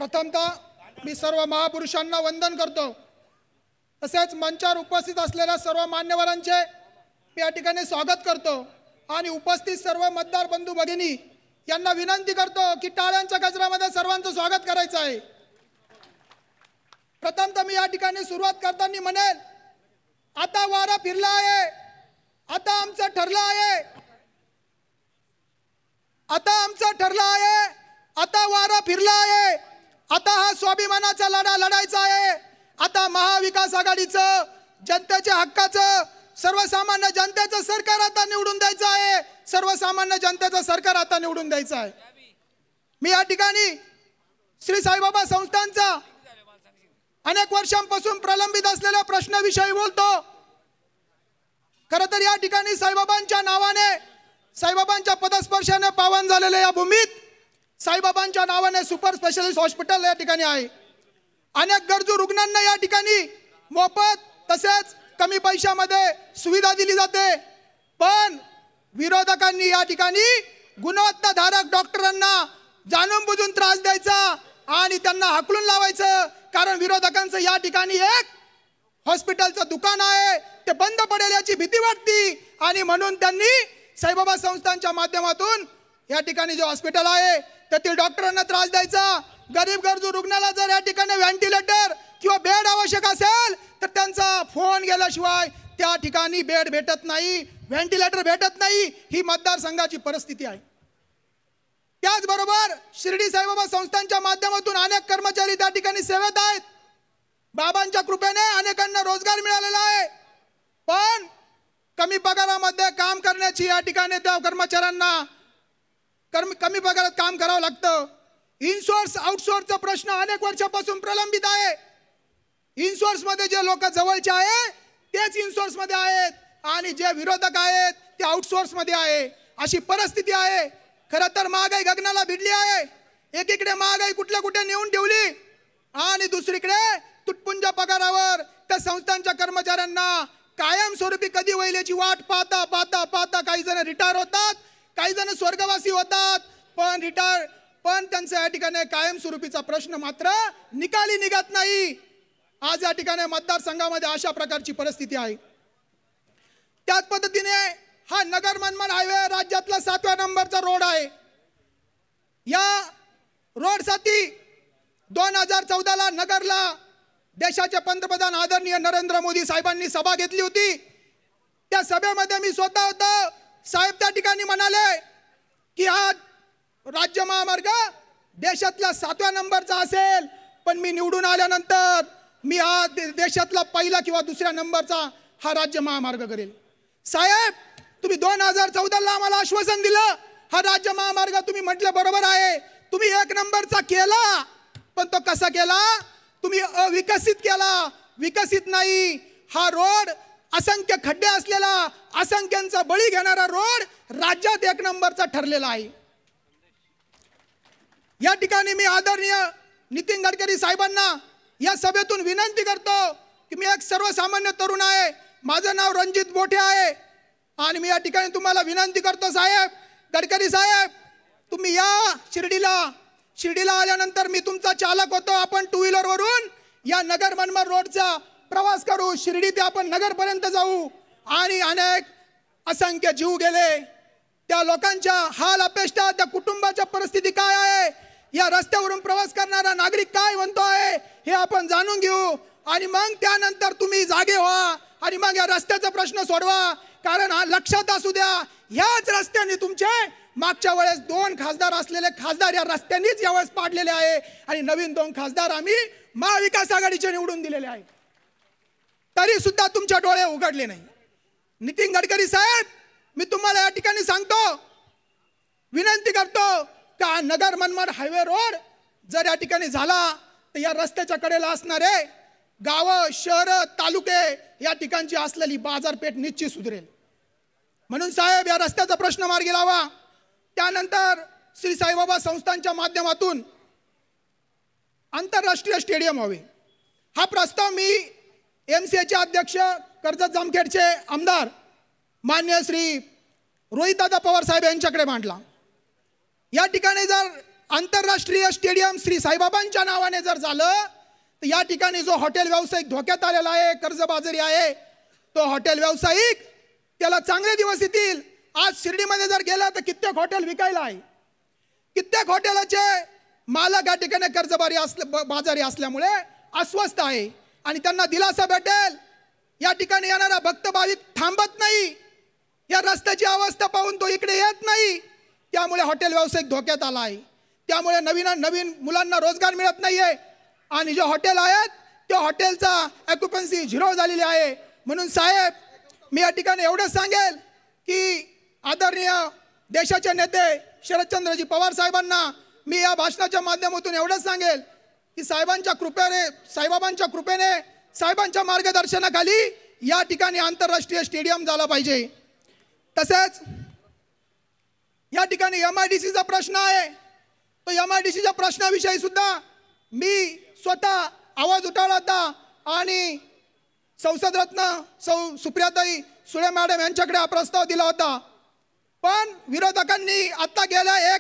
प्रथमतः मी सर्व महापुरुषांना वंदन करतो। तसेच मंचावर उपस्थित असलेल्या सर्व मान्यवरांचे मी या ठिकाणी स्वागत करतो आणि उपस्थित सर्व मतदार बंधू भगिनी यांना विनंती करतो की टाळ्यांच्या गजरामध्ये सर्वांचं स्वागत करायचं आहे। प्रथमतः मी या ठिकाणी सुरुवात करताना म्हणेल, आता वारा फिरला आहे, आता आमचं ठरलं आहे, आता आमचं ठरलं आहे, आता वारा फिरला आहे, आता हा स्वाभिमानाचा लढा लढायचा आहे। आता महाविकास आघाडीचं जनतेच्या हक्काचं सर्वसामान्य जनतेचं सरकार आता निवडून द्यायचं आहे, सर्वसामान्य जनतेचं सरकार आता निवडून द्यायचं आहे। मी या ठिकाणी श्री साईबाबा संस्थांचा अनेक वर्षांपासून प्रलंबित असलेल्या प्रश्नाविषयी बोलतो। खरं तर या ठिकाणी साईबाबांच्या नावाने, साईबाबांच्या पदस्पर्शाने पावन झालेल्या या भूमीत साईबाबांच्या नावाने सुपर स्पेशालिस्ट हॉस्पिटल या ठिकाणी आहे। अनेक गरजू रुग्णांना या ठिकाणी मोफत तसेच कमी पैशामध्ये सुविधा दिली जाते, पण विरोधकांनी या ठिकाणी गुणवत्ताधारक डॉक्टरांना जाणून बुजून त्रास द्यायचा आणि त्यांना हाकलून लावायचं। कारण विरोधकांचं या ठिकाणी एक हॉस्पिटलचं दुकान आहे, ते बंद पडेल याची भीती वाटती आणि म्हणून त्यांनी साईबाबा संस्थांच्या माध्यमातून या ठिकाणी जे हॉस्पिटल आहे त्यातील डॉक्टरांना त्रास द्यायचा। गरीब गरजू रुग्णाला जर या ठिकाणी व्हेंटिलेटर किंवा बेड आवश्यक असेल तर त्यांचा फोन गेल्याशिवाय त्या ठिकाणी बेड भेटत नाही, व्हेंटिलेटर भेटत नाही। ही मतदारसंघाची परिस्थिती आहे। त्याचबरोबर शिर्डी साईबाबा संस्थांच्या माध्यमातून अनेक कर्मचारी त्या ठिकाणी सेवेत आहेत। बाबांच्या कृपेने अनेकांना रोजगार मिळालेला आहे, पण कमी पगारामध्ये काम करण्याची या ठिकाणी त्या कर्मचाऱ्यांना कमी पगारात काम करावं लागतं। इनसोर्स आउटसोर्सचा प्रश्न अनेक वर्षापासून प्रलंबित आहे। इनसोर्स मध्ये जे लोक जवळचे आहेत तेच इनसोर्स मध्ये आहेत आणि जे विरोधक आहेत ते आउटसोर्स मध्ये आहे, अशी परिस्थिती आहे। खरं तर महागाई गगनाला भिडली आहे। एकीकडे महागाई कुठे नेऊन ठेवली आणि दुसरीकडे तुटपुंज पगारावर त्या संस्थांच्या कर्मचाऱ्यांना कायमस्वरूपी कधी होईल याची वाट पाहता पाहता पाहता काही जण रिटायर होतात, काही जण स्वर्गवासी होतात, पण त्यांचा या ठिकाणी कायमस्वरूपीचा प्रश्न मात्र निकाली निघत नाही। आज या ठिकाणी मतदारसंघामध्ये अशा प्रकारची परिस्थिती आहे। त्याच पद्धतीने हा नगर मनमाड हायवे राज्यातला 7व्या नंबरचा रोड आहे। या रोडसाठी 2014ला नगरला देशाचे पंतप्रधान आदरणीय नरेंद्र मोदी साहेबांनी सभा घेतली होती। त्या सभेमध्ये मी स्वतः होतो। साहेब त्या ठिकाणी म्हणाले की हा राज्य महामार्ग देशातला 7व्या नंबरचा असेल, पण मी निवडून आल्यानंतर मी हा देशातला पहिला किंवा दुसऱ्या नंबरचा हा राज्य महामार्ग करेल। साहेब, तुम्ही 2014ला आम्हाला आश्वासन दिलं, हा राज्य महामार्ग तुम्ही म्हटलं बरोबर आहे, तुम्ही 1 नंबरचा केला, पण तो कसा केला? तुम्ही अविकसित केला, विकसित नाही। हा रोड असंख्य खड्डे असलेला, असंख्यांचा बळी घेणारा रोड राज्यात 1 नंबरचा ठरलेला आहे। या ठिकाणी मी आदरणीय नितीन गडकरी साहेबांना या सभेतून विनंती करतो की मी एक सर्वसामान्य तरुण आहे, माझं नाव रणजित बोठे आहे आणि मी या ठिकाणी तुम्हाला विनंती करतो साहेब, गडकरी साहेब, तुम्ही या शिर्डीला आल्यानंतर मी तुमचा चालक होतो। आपण 2 व्हीलर वरून या नगर मनमाड रोडचा प्रवास करू, शिर्डी ते आपण नगरपर्यंत जाऊ आणि अनेक असंख्य जीव गेले, त्या लोकांच्या हाल अपेष्टा, त्या कुटुंबाच्या परिस्थिती काय आहे, या रस्त्यावरून प्रवास करणारा नागरिक काय म्हणतो आहे हे आपण जाणून घेऊ आणि मग त्यानंतर तुम्ही जागे व्हा आणि मग या रस्त्याचा प्रश्न सोडवा। कारण हा लक्षात असू द्या, ह्याच रस्त्याने तुमचे मागच्या वेळेस 2 खासदार असलेले खासदार या रस्त्यानेच यावेळेस पाडलेले आहे आणि नवीन 2 खासदार आम्ही महाविकास आघाडीचे निवडून दिलेले आहे, तरी सुद्धा तुमच्या डोळे उघडले नाही। नितीन गडकरी साहेब, मी तुम्हाला या ठिकाणी सांगतो, विनंती करतो का नगर मनमाड हायवे रोड जर या ठिकाणी झाला तर या रस्त्याच्या कडेला असणारे गावं, शहर, तालुके या ठिकाणची असलेली बाजारपेठ निश्चित सुधरेल। म्हणून साहेब, या रस्त्याचा प्रश्न मार्गी लावा। त्यानंतर श्री साईबाबा संस्थांच्या माध्यमातून आंतरराष्ट्रीय स्टेडियम व्हावे हा प्रस्ताव मी MCAचे अध्यक्ष कर्जत जामखेडचे आमदार मान्य श्री रोहितदादा पवार साहेब यांच्याकडे मांडला। या ठिकाणी जर आंतरराष्ट्रीय स्टेडियम श्री साईबाबांच्या नावाने जर झालं तर या ठिकाणी जो हॉटेल व्यावसायिक धोक्यात आलेला आहे, कर्जबाजारी आहे, तो हॉटेल व्यावसायिक त्याला चांगले दिवस येतील. आज शिर्डीमध्ये जर गेला तर कित्येक हॉटेल विकायला आहे, कित्येक हॉटेलाचे मालक या ठिकाणी बाजारी असल्यामुळे अस्वस्थ आहे आणि त्यांना दिलासा भेटेल. या ठिकाणी येणारा भक्त भाविक थांबत नाही, या रस्त्याची अवस्था पाहून तो इकडे येत नाही, त्यामुळे हॉटेल व्यावसायिक धोक्यात आला आहे. त्यामुळे नवीन मुलांना रोजगार मिळत नाहीये आणि जे हॉटेल आहेत त्या हॉटेलचा ऑक्युपन्सी 0 झालेली आहे. म्हणून साहेब, मी या ठिकाणी एवढं सांगेल की आदरणीय देशाचे नेते शरदचंद्रजी पवार साहेबांना मी या भाषणाच्या माध्यमातून एवढं सांगेल की साहेबांच्या कृपेने साहेबांच्या मार्गदर्शनाखाली या ठिकाणी आंतरराष्ट्रीय स्टेडियम झाला पाहिजे. तसेच या ठिकाणी MIDCचा प्रश्न आहे, तो MIDCच्या प्रश्नाविषयी सुद्धा मी स्वतः आवाज उठवला होता आणि संसद रत्न सुप्रियाताई सुळे मॅडम यांच्याकडे हा प्रस्ताव दिला होता. पण विरोधकांनी आता गेल्या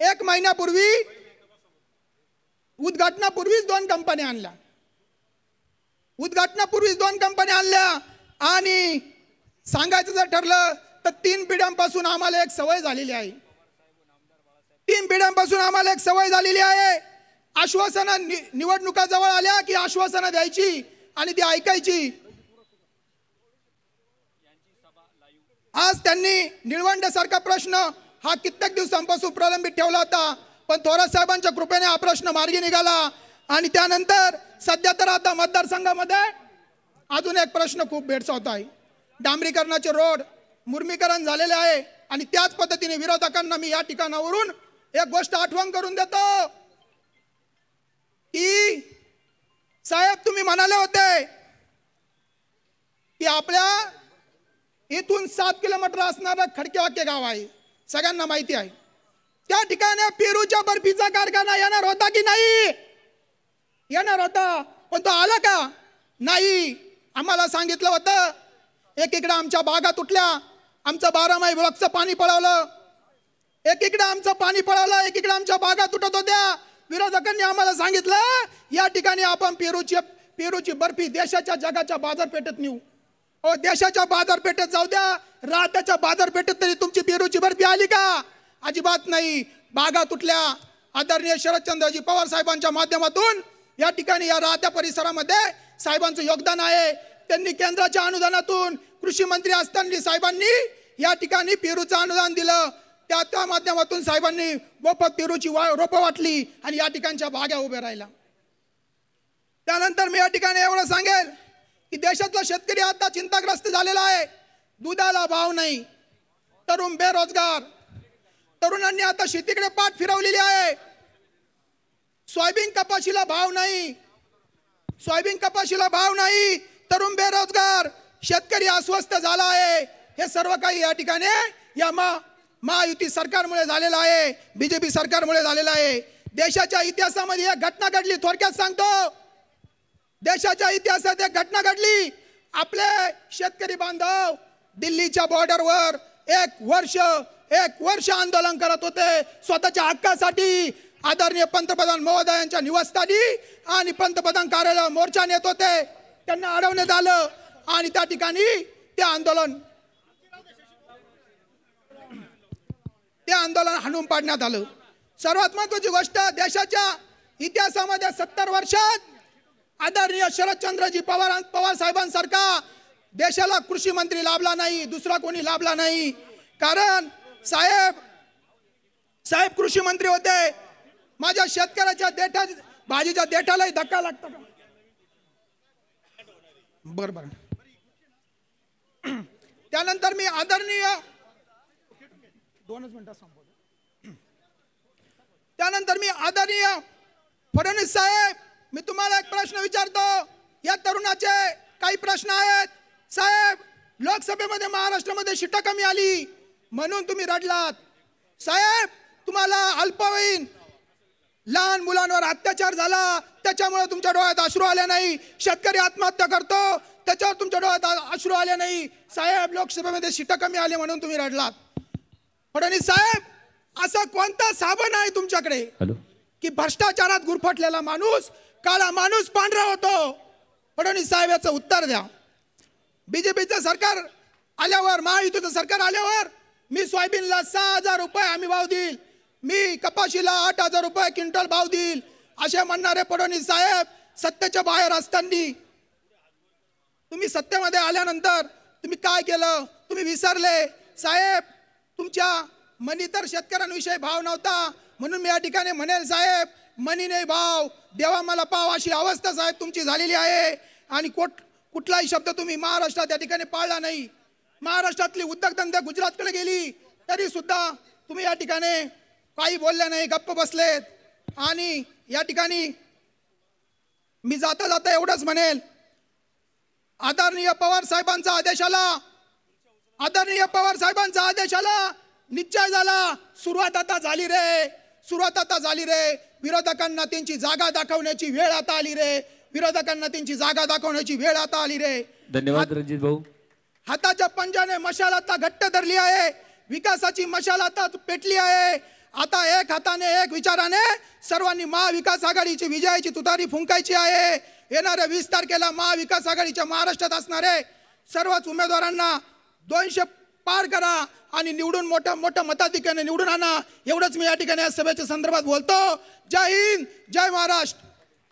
एक महिन्यापूर्वी उद्घाटनापूर्वीच 2 कंपन्या आणल्या आणि सांगायचं जर ठरलं तर 3 पिढ्यांपासून आम्हाला एक सवय झालेली आहे. 3 पिढ्यांपासून आम्हाला एक सवय झालेली आहे. आश्वासनं निवडणुका जवळ आल्या की आश्वासनं द्यायची आणि ती ऐकायची. आज त्यांनी निळवंडेसारखा प्रश्न हा कित्येक दिवसांपासून प्रलंबित ठेवला होता, पण थोरात साहेबांच्या कृपेने हा प्रश्न मार्गी निघाला. आणि त्यानंतर सध्या तर आता मतदारसंघामध्ये अजून एक प्रश्न खूप भेडसावत आहे. डांबरीकरणाचे रोड मुर्मीकरण झालेले आहे आणि त्याच पद्धतीने विरोधकांना मी या ठिकाणावरून एक गोष्ट आठवण करून देतो की साहेब, तुम्ही म्हणाले होते की आपल्या इथून 7 किलोमीटर असणारं खडकेवाके गाव आहे, सगळ्यांना माहिती आहे. त्या ठिकाणी पेरूच्या बर्फीचा कारखाना येणार होता की नाही? येणार होता, पण तो आला का? नाही. आम्हाला सांगितलं होतं, एकीकडे आमच्या बागा तुटल्या, आमचं 12 ब्लॉकचं पाणी पळवलं, एकीकडे आमचं पाणी पळवलं, एकीकडे आमच्या बागा तुटत होत्या. विरोधकांनी आम्हाला सांगितलं या ठिकाणी आपण पेरूची बर्फी देशाच्या जगाच्या बाजारपेठेत नेऊ. ओ, देशाच्या बाजारपेठेत जाऊ द्या, राज्याच्या बाजारपेठेत तरी तुमची पेरूची बर्फी आली का? अजिबात नाही. बागा तुटल्या. आदरणीय शरदचंद्रजी पवार साहेबांच्या माध्यमातून या ठिकाणी या राहत्या परिसरामध्ये साहेबांचं योगदान आहे. त्यांनी केंद्राच्या अनुदानातून कृषी मंत्री असताना साहेबांनी या ठिकाणी पेरूचं अनुदान दिलं. त्या माध्यमातून साहेबांनी मोफत पेरूची रोपं वाटली आणि या ठिकाणच्या बागा उभ्या राहिल्या. त्यानंतर मी या ठिकाणी एवढं सांगेल की देशातला शेतकरी आता चिंताग्रस्त झालेला आहे. दुधाला भाव नाही, तरुण बेरोजगार, तरुणांनी आता शेतीकडे पाठ फिरवलेली आहे. सोयाबीन कपाशीला भाव नाही, तरुण बेरोजगार, शेतकरी अस्वस्थ झाला आहे. हे सर्व काही या ठिकाणी या महायुती सरकारमुळे झालेलं आहे, BJP सरकारमुळे झालेलं आहे. देशाच्या इतिहासामध्ये एक घटना घडली, थोडक्यात सांगतो. देशाच्या इतिहासात एक घटना घडली. आपले शेतकरी बांधव दिल्लीच्या बॉर्डरवर एक वर्ष आंदोलन करत होते स्वतःच्या हक्कासाठी. आदरणीय पंतप्रधान महोदयांच्या निवासस्थानी आणि पंतप्रधान कार्यालयावर मोर्चा नेत होते. त्यांना अडवण्यात आलं आणि त्या ठिकाणी ते आंदोलन हाणून पाडण्यात आलं. सर्वात महत्त्वाची गोष्ट, देशाच्या इतिहासामध्ये 70 वर्षात आदरणीय शरदचंद्रजी पवार साहेबांसारखा देशाला कृषी मंत्री लाभला नाही, दुसरा कोणी लाभला नाही. कारण साहेब कृषी मंत्री होते. माझ्या शेतकऱ्याच्या भाजीच्या देठालाही धक्का लागतो. बरोबर. त्यानंतर मी आदरणीय फडणवीस साहेब, मी तुम्हाला एक प्रश्न विचारतो. या तरुणाचे काही प्रश्न आहेत. साहेब, लोकसभेमध्ये महाराष्ट्रामध्ये सीटा कमी आली म्हणून तुम्ही रडलात. साहेब, तुम्हाला अल्पवयीन लहान मुलांवर अत्याचार झाला त्याच्यामुळे तुमच्या डोळ्यात अश्रू आले नाही. शेतकरी आत्महत्या करतो त्याच्यावर तुमच्या डोळ्यात अश्रू आले नाही. साहेब, लोकसभेमध्ये सीटा कमी आली म्हणून तुम्ही रडलात. फडणवीस साहेब, असं कोणता साबण आहे तुमच्याकडे हॅलो की भ्रष्टाचारात गुरफटलेला माणूस काळा माणूस पांढरा होतो? फडणवीस साहेब याचं उत्तर द्या. बीजेपीचं सरकार आल्यावर, महायुतीचं सरकार आल्यावर मी सोयाबीनला 6,000 रुपये हमी भाव देईल, मी कपाशीला 8,000 रुपये क्विंटल भाव देईल असे म्हणणारे फडणवीस साहेब सत्तेच्या बाहेर असताना तुम्ही सत्तेमध्ये आल्यानंतर तुम्ही काय केलं? तुम्ही विसरले साहेब. तुमच्या मनी तर शेतकऱ्यांविषयी भाव नव्हता, म्हणून मी या ठिकाणी म्हणेल साहेब, मनी नाही भाव, देवा मला पाव अशी अवस्था साहेब तुमची झालेली आहे. आणि कुठलाही शब्द तुम्ही महाराष्ट्रात या ठिकाणी पाळला नाही. महाराष्ट्रातली उद्योगधंदे गुजरातकडे गेली तरी सुद्धा तुम्ही या ठिकाणी काही बोलले नाही, गप्प बसलेत. आणि या ठिकाणी मी जाता जाता एवढंच म्हणेल, आदरणीय पवार साहेबांचा आदेश आला, आदरणीय पवार साहेबांचा आदेश आला, निश्चय झाला, सुरुवात आता झाली रे, सुरुवात आता झाली रे. विरोधकांना त्यांची जागा दाखवण्याची वेळ आता आली रे, विरोधकांना त्यांची जागा दाखवण्याची वेळ आता आली रे. धन्यवाद रणजित भाऊ. हाताच्या पंजाने मशाल आता घट्ट धरली आहे, विकासाची मशाल आता पेटली आहे. आता एक हाताने एक विचाराने सर्वांनी महाविकास आघाडीची विजयाची तुतारी फुंकायची आहे. येणाऱ्या 20 तारखेला महाविकास आघाडीच्या महाराष्ट्रात असणारे सर्वच उमेदवारांना 200 पार करा आणि निवडून मोठ्या मताधिक्याने निवडून आणा. एवढंच मी या ठिकाणी या सभेच्या संदर्भात बोलतो. जय हिंद, जय महाराष्ट्र.